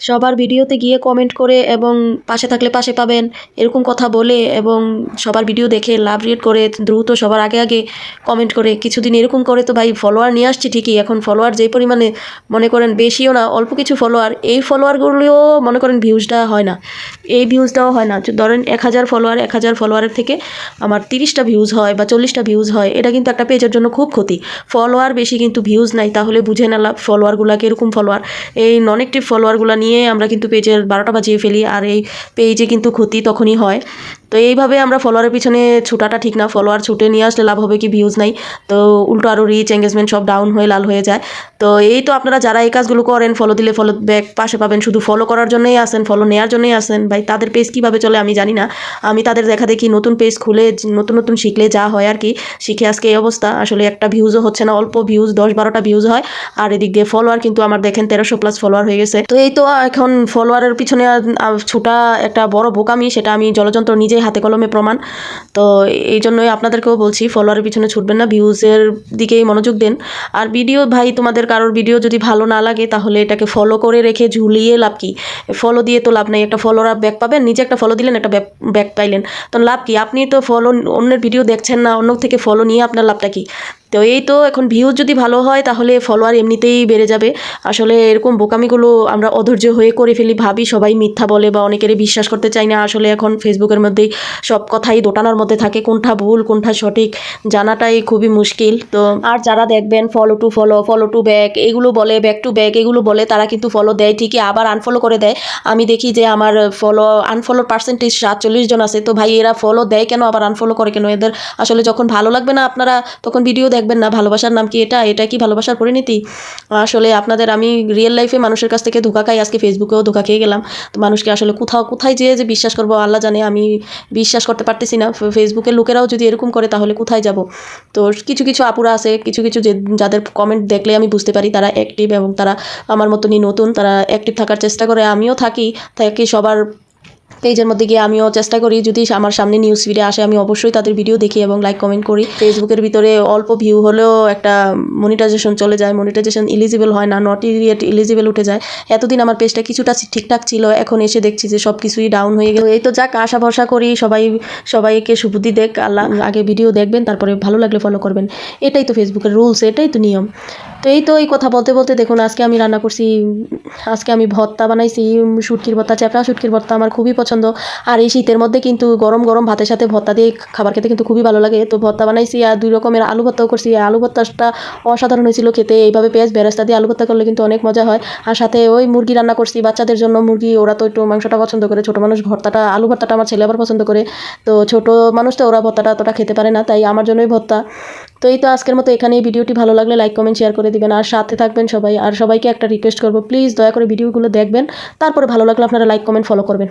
সবার ভিডিওতে গিয়ে কমেন্ট করে এবং পাশে থাকলে পাশে পাবেন এরকম কথা বলে এবং সবার ভিডিও দেখে লাভ রেট করে দ্রুত সবার আগে আগে কমেন্ট করে কিছুদিন এরকম করে তো ভাই ফলোয়ার নিয়ে আসছি ঠিকই, এখন ফলোয়ার যেই পরিমাণে মনে করেন বেশিও না অল্প কিছু ফলোয়ার, এই ফলোয়ারগুলিও মনে করেন ভিউজটা হয় না, এই ভিউজটাও হয় না। ধরেন 1000 ফলোয়ার, 1000 ফলোয়ারের থেকে আমার 30টা ভিউজ হয় বা 40টা ভিউজ হয়, এটা কিন্তু একটা পেজের জন্য খুব ক্ষতি। ফলোয়ার বেশি কিন্তু ভিউজ নাই, তাহলে বুঝে না লাভ ফলোয়ারগুলা কীরকম ফলোয়ার। এই নন অ্যাক্টিভ ফলোয়ারগুলো নিয়ে আমরা কিন্তু পেজের 12টা বাজিয়ে ফেলি, আর এই পেজে কিন্তু ক্ষতি তখনই হয়। তো এইভাবে আমরা ফলোয়ারের পিছনে ছুটাটা ঠিক না, ফলোয়ার ছুটে নিয়ে আসলে লাভ হবে কি, ভিউজ নাই তো উল্টো আরও রিচ এঙ্গেজমেন্ট সব ডাউন হয়ে লাল হয়ে যায়। তো এই তো আপনারা যারা এই কাজগুলো করেন, ফলো দিলে ফলো ব্যাক পাশে পাবেন, শুধু ফলো করার জন্যই আসেন, ফলো নেওয়ার জন্যই আসেন, ভাই তাদের পেজ কীভাবে চলে আমি জানি না। আমি তাদের দেখা দেখি নতুন পেজ খুলে নতুন নতুন শিখলে যা হয় আর কি, শিখে আজকে এই অবস্থা। আসলে একটা ভিউজও হচ্ছে না, অল্প ভিউজ 10-12টা ভিউজ হয়, আর এদিক দিয়ে ফলোয়ার কিন্তু আমার দেখেন 1300+ ফলোয়ার হয়ে গেছে। তো এই তো এখন ফলোয়ারের পিছনে ছোটা একটা বড় বোকামি, সেটা আমি জলযন্ত্র নিজেই হাতে কলমে প্রমাণ। তো এই জন্যই আপনাদেরকেও বলছি ফলোয়ারের পিছনে ছুটবেন না, ভিউজের দিকেই মনোযোগ দেন। আর ভিডিও ভাই তোমাদের কারোর ভিডিও যদি ভালো না লাগে তাহলে এটাকে ফলো করে রেখে ঝুলিয়ে লাভ কি, ফলো দিয়ে তো লাভ নেই। একটা ফলোর ব্যাক পাবেন, নিজে একটা ফলো দিলেন, একটা ব্যাক পাইলেন, তো লাভ কি? আপনি তো ফলো অন্যের ভিডিও দেখছেন না, অন্য থেকে ফলো নিয়ে আপনার লাভটা কি? তো এই তো এখন ভিউজ যদি ভালো হয় তাহলে ফলোয়ার এমনিতেই বেড়ে যাবে। আসলে এরকম বোকামিগুলো আমরা অধৈর্য হয়ে করে ফেলি, ভাবি সবাই মিথ্যা বলে বা অনেকেরই বিশ্বাস করতে চাই না। আসলে এখন ফেসবুকের মধ্যেই সব কথাই দোটানার মধ্যে থাকে, কোনটা ভুল কোনটা সঠিক জানাটাই খুবই মুশকিল। তো আর যারা দেখবেন follow to follow, follow to back এগুলো বলে, ব্যাক টু ব্যাক এগুলো বলে, তারা কিন্তু ফলো দেয় ঠিকই, আবার আনফলো করে দেয়। আমি দেখি যে আমার আনফলোর পার্সেন্টেজ 47 জন আছে। তো ভাই এরা ফলো দেয় কেন, আবার আনফলো করে কেন? এদের আসলে যখন ভালো লাগবে না আপনারা তখন ভিডিও দেখবেন না। ভালোবাসার নাম কি এটা কি ভালোবাসার পরিণতি? আসলে আপনাদের আমি রিয়েল লাইফে মানুষের কাছ থেকে ধোঁকা খাই, আজকে ফেসবুকেও ধোঁকা খেয়ে গেলাম। তো মানুষকে আসলে কোথায় যেয়ে যে বিশ্বাস করবো আল্লাহ জানে, আমি বিশ্বাস করতে পারতেছি না। ফেসবুকের লোকেরাও যদি এরকম করে তাহলে কোথায় যাব? তো কিছু কিছু আপুরা আছে, কিছু যাদের কমেন্ট দেখলে আমি বুঝতে পারি তারা অ্যাক্টিভ এবং তারা আমার মতনই নতুন, তারা অ্যাক্টিভ থাকার চেষ্টা করে, আমিও থাকি সবার পেজের মধ্যে গিয়ে আমিও চেষ্টা করি, যদি আমার সামনে নিউজ ফিডে আসে আমি অবশ্যই তাদের ভিডিও দেখি এবং লাইক কমেন্ট করি। ফেসবুকের ভিতরে অল্প ভিউ হলেও একটা মনিটাইজেশন চলে যায়, মনিটাইজেশন এলিজিবল হয় না, নট ইয়েট এলিজিবল উঠে যায়। এতদিন আমার পেজটা কিছুটা ঠিকঠাক ছিল, এখন এসে দেখছি যে সব কিছুই ডাউন হয়ে গেল। এই তো যাক, আশা ভরসা করি সবাইকে সুবুদ্ধি দেখ আল্লাহ। আগে ভিডিও দেখবেন, তারপরে ভালো লাগলে ফলো করবেন, এটাই তো ফেসবুকের রুলস, এটাই তো নিয়ম। তো এই তো এই কথা বলতে বলতে দেখুন আজকে আমি রান্না করছি, আজকে আমি ভর্তা বানাইছি, শুটকির ভর্তা, চ্যাপড়া শুটকির ভর্তা আমার খুবই পছন্দ। আর এই শীতের মধ্যে কিন্তু গরম গরম ভাতের সাথে ভর্তা দিয়ে খাবার খেতে কিন্তু খুবই ভালো লাগে। তো ভর্তা বানাইছি, আর 2 রকমের আলু ভর্তাও করছি। আলু ভর্তাটা অসাধারণ হয়েছিল খেতে, এইভাবে পেঁয়াজ বেরেস্তা দিয়ে আলু ভর্তা করলে কিন্তু অনেক মজা হয়। আর সাথে ওই মুরগি রান্না করছি বাচ্চাদের জন্য, মুরগি ওরা তো একটু মাংসটা পছন্দ করে, ছোটো মানুষ ভর্তাটা আলু ভর্তাটা আমার ছেলে আবার পছন্দ করে। তো ছোটো মানুষ তো ওরা ভর্তাটা অতটা খেতে পারে না, তাই আমার জন্যই ভর্তা। তো এই তো আজকের মতো এখানেই, ভিডিওটি ভালো লাগলে লাইক কমেন্ট শেয়ার করে দিবেন, আর সাথে থাকবেন সবাই। আর সবাইকে একটা রিকোয়েস্ট করবো, প্লিজ দয়া করে ভিডিওগুলো দেখবেন, তারপরে ভালো লাগলে আপনারা লাইক কমেন্ট ফলো করবেন।